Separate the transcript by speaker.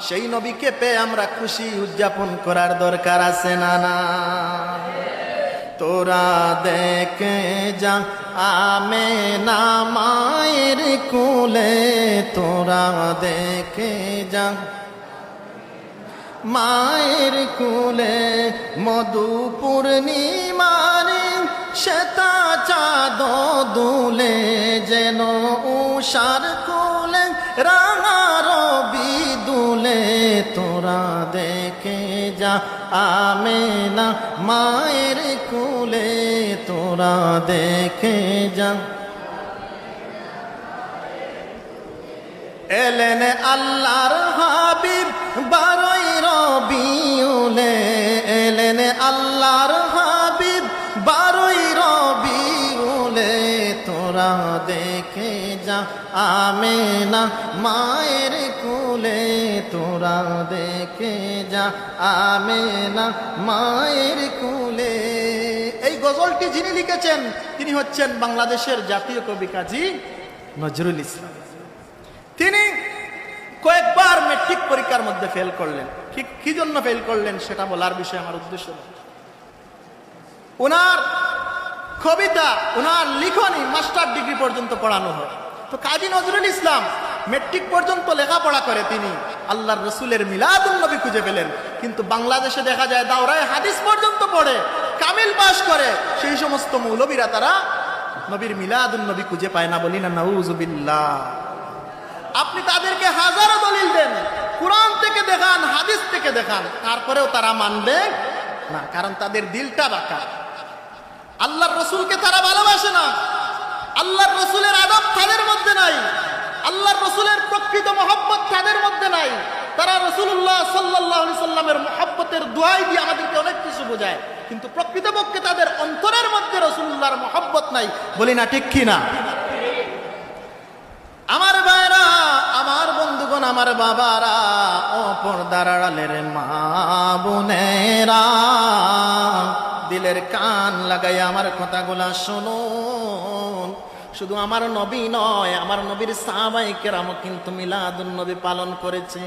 Speaker 1: সেই নবীকে পেয়ে আমরা খুশি উদযাপন করার দরকার আছে না না? তোরা দেখে যা আমেনা মায়ের কোলে, তোরা দেখে যা মায়ের কোলে, মধু পূর্ণিমার শ্বেতা চাঁদ দুলে, যেন উষার কোলে রাঙা রবি দুলে। তোরা দেখে যা আমেনা মায়ের কোলে, তোরা দেখে যা। এলেন আল্লাহর হাবিব 12ই রবিউলে, এলেন আল্লাহর হাবিব 12ই রবিউলে। তোরা দেখে যা আমেনা মায়ের কোলে, তোরা দেখে যা আমেনা মায়ের কোলে। এই গজলটি যিনি লিখেছেন তিনি হচ্ছেন বাংলাদেশের জাতীয় কবি কাজী নজরুল ইসলাম। তিনি কয়েকবার ম্যাট্রিক পরীক্ষার মধ্যে ফেল করলেন। কি জন্য ফেল করলেন সেটা বলার বিষয় আমার উদ্দেশ্য না। ওনার কবিতা, ওনার লিখনী মাস্টার ডিগ্রি পর্যন্ত পড়ানো হয়। তো কাজী নজরুল ইসলাম ম্যাট্রিক পর্যন্ত লেখাপড়া করে তিনি আল্লাহর রসুলের মিলাদুন নবী খুঁজে পেলেন। কিন্তু বাংলাদেশে দেখা যায় দাওরায়ে হাদিস পর্যন্ত পড়ে, কামিল পাশ করে, সেই সমস্ত মৌলবীরা তারা নবীর মিলাদুন নবী খুঁজে পায় না। বলি না নাউযুবিল্লাহ। আপনি তাদেরকে হাজারো দলিল দেন, কুরআন থেকে দেখান, হাদিস থেকে দেখান, তারপরেও তারা মানবে না, কারণ তাদের দিলটা বাঁকা। আল্লাহর রসুলকে তারা ভালোবাসে না, আল্লাহর রসুলের আদব তাদের মধ্যে নাই, আল্লাহর রসুলের প্রকৃত মহব্বত তাদের মধ্যে নাই। তারা রাসূলুল্লাহ সাল্লাল্লাহু আলাইহি সাল্লামের মহব্বতের দোহাই দিয়ে আমাদেরকে অনেক কিছু বোঝায়, কিন্তু প্রকৃতপক্ষে তাদের অন্তরের মধ্যে রাসূলুল্লাহর মহব্বত নাই। বলি না ঠিক কি না? আমার ভাইরা, আমার বন্ধুগণ, আমার বাবারা, ও পর্দার আড়ালের মা বোনেরা, দিলের কান লাগাই আমার কথাগুলা শুনুন। শুধু আমার নবী নয়, আমার নবীর সাহাবায়ে কেরামও কিন্তু মিলাদুন নবী পালন করেছে।